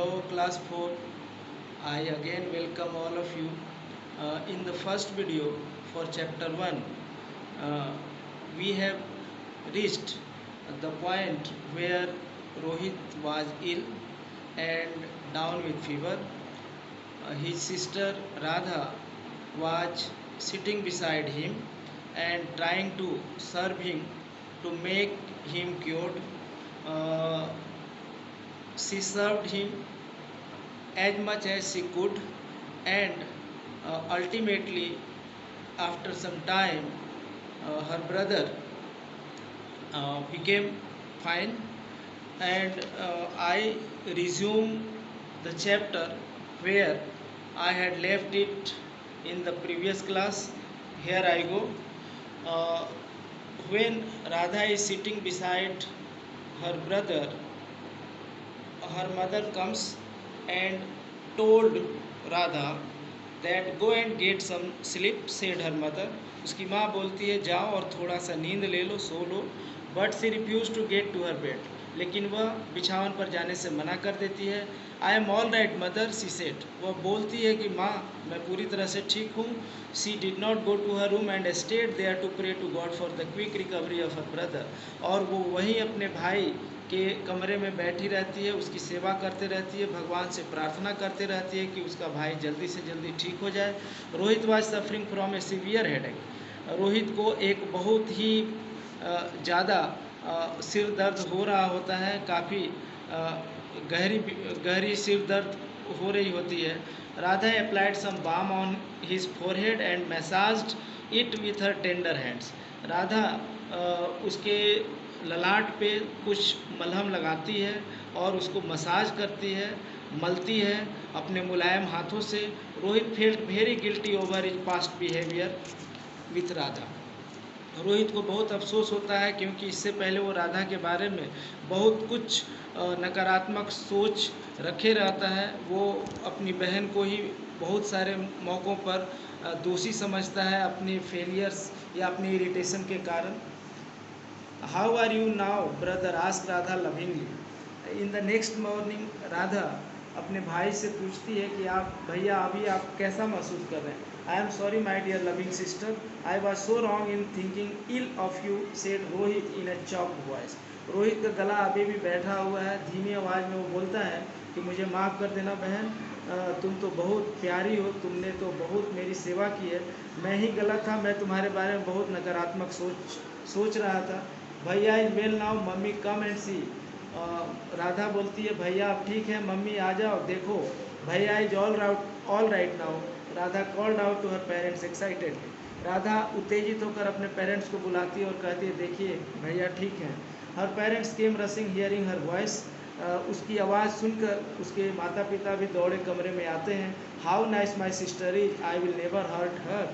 Hello class 4. I again welcome all of you. In the first video for chapter 1, uh, we have reached the point where Rohit was ill and down with fever. His sister Radha was sitting beside him and trying to serve him to make him cured. Uh, she served him as much as she could, and ultimately, after some time, her brother became fine, and I resumed the chapter where I had left it in the previous class. Here I go. Uh, when Radha is sitting beside her brother, her mother comes and told Radha that go and get some sleep, said her mother. उसकी माँ बोलती है जाओ और थोड़ा सा नींद ले लो, सो लो. But she refuse to get to her bed, लेकिन वह बिछावन पर जाने से मना कर देती है. I am all right mother, she said. वह बोलती है कि माँ मैं पूरी तरह से ठीक हूँ. She did not go to her room and stayed there to pray to God for the quick recovery of her brother. और वो वहीं अपने भाई के कमरे में बैठी रहती है, उसकी सेवा करते रहती है, भगवान से प्रार्थना करते रहती है कि उसका भाई जल्दी से जल्दी ठीक हो जाए. Rohit was suffering from A severe headache. Rohit को एक बहुत ही ज़्यादा सिर दर्द हो रहा होता है, काफ़ी गहरी गहरी सिर दर्द हो रही होती है. Radha applied some balm on his forehead and massaged it with her tender hands. Radha उसके ललाट पे कुछ मलहम लगाती है और उसको मसाज करती है, मलती है अपने मुलायम हाथों से. Rohit felt very guilty over his past behaviour with Radha. Rohit को बहुत अफसोस होता है क्योंकि इससे पहले वो राधा के बारे में बहुत कुछ नकारात्मक सोच रखे रहता है. वो अपनी बहन को ही बहुत सारे मौक़ों पर दोषी समझता है अपनी फेलियर्स या अपनी इरिटेशन के कारण. How are you now brother, ask Radha lovingly. In the next morning Radha अपने भाई से पूछती है कि आप भैया अभी आप कैसा महसूस कर रहे हैं. I am sorry my dear loving sister, I was so wrong in thinking ill of you, said Rohit in a choked voice. Rohit का गला अभी भी बैठा हुआ है. धीमी आवाज़ में वो बोलता है कि मुझे माफ़ कर देना बहन, तुम तो बहुत प्यारी हो, तुमने तो बहुत मेरी सेवा की है. मैं ही गलत था, मैं तुम्हारे बारे में बहुत नकारात्मक सोच रहा था. भैया is well now, mummy come and see. Radha बोलती है भैया आप ठीक है, मम्मी आ जाओ देखो. भैया is all right now. Radha called out to her parents excitedly. Radha उत्तेजित होकर अपने पेरेंट्स को बुलाती है और कहती है देखिए भैया ठीक हैं. Her parents came rushing hearing her voice. उसकी आवाज़ सुनकर उसके माता पिता भी दौड़े कमरे में आते हैं. How nice my sister is, I will never hurt her.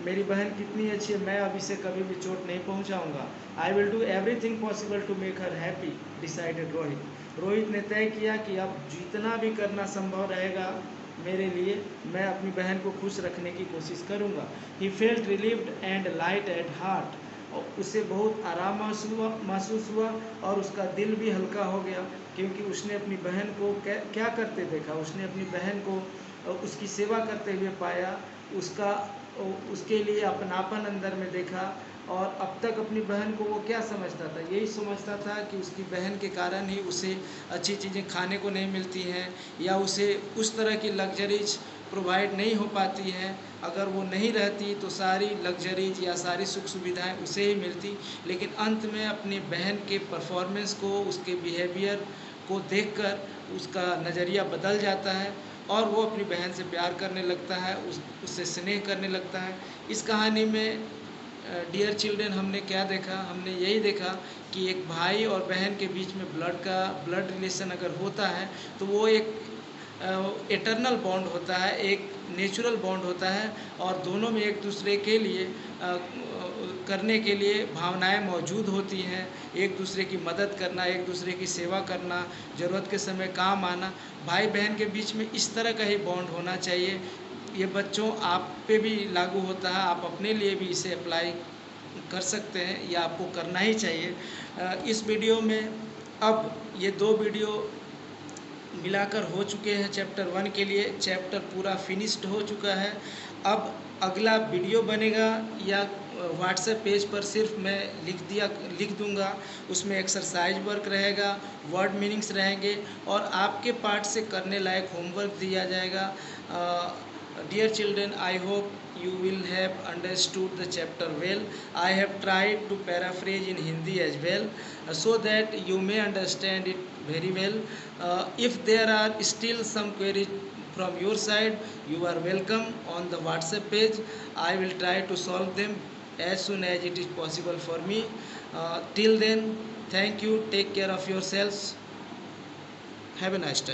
मेरी बहन कितनी अच्छी है, मैं अब इसे कभी भी चोट नहीं पहुंचाऊंगा. I will do everything possible to make her happy, decided Rohit. Rohit ने तय किया कि अब जितना भी करना संभव रहेगा मेरे लिए, मैं अपनी बहन को खुश रखने की कोशिश करूंगा. He felt relieved and light at heart. और उसे बहुत आराम महसूस हुआ और उसका दिल भी हल्का हो गया क्योंकि उसने अपनी बहन को क्या करते देखा. उसने अपनी बहन को उसकी सेवा करते हुए पाया, उसके लिए अपनापन अंदर में देखा. और अब तक अपनी बहन को वो क्या समझता था, यही समझता था कि उसकी बहन के कारण ही उसे अच्छी चीज़ें खाने को नहीं मिलती हैं या उसे उस तरह की लग्जरीज प्रोवाइड नहीं हो पाती हैं. अगर वो नहीं रहती तो सारी लग्जरीज या सारी सुख सुविधाएं उसे ही मिलती. लेकिन अंत में अपनी बहन के परफॉर्मेंस को, उसके बिहेवियर को देखकर उसका नज़रिया बदल जाता है और वो अपनी बहन से प्यार करने लगता है, उससे स्नेह करने लगता है. इस कहानी में डियर चिल्ड्रन हमने क्या देखा, हमने यही देखा कि एक भाई और बहन के बीच में ब्लड रिलेशन अगर होता है तो वो एक एटर्नल बॉन्ड होता है, एक नेचुरल बॉन्ड होता है और दोनों में एक दूसरे के लिए करने के लिए भावनाएं मौजूद होती हैं. एक दूसरे की मदद करना, एक दूसरे की सेवा करना, ज़रूरत के समय काम आना. भाई बहन के बीच में इस तरह का ही बॉन्ड होना चाहिए. ये बच्चों आप पे भी लागू होता है, आप अपने लिए भी इसे अप्लाई कर सकते हैं या आपको करना ही चाहिए. इस वीडियो में अब ये दो वीडियो मिलाकर हो चुके हैं चैप्टर 1 के लिए। चैप्टर पूरा फिनिश्ड हो चुका है। अब अगला वीडियो बनेगा या व्हाट्सएप पेज पर सिर्फ मैं लिख दूंगा, उसमें एक्सरसाइज वर्क रहेगा, वर्ड मीनिंग्स रहेंगे और आपके पार्ट से करने लायक होमवर्क दिया जाएगा। Dear children, I hope you will have understood the chapter well. I have tried to paraphrase in Hindi as well, so that you may understand it very well. If there are still some queries from your side, you are welcome on the WhatsApp page. I will try to solve them as soon as it is possible for me. Till then, thank you. Take care of yourselves. Have a nice time.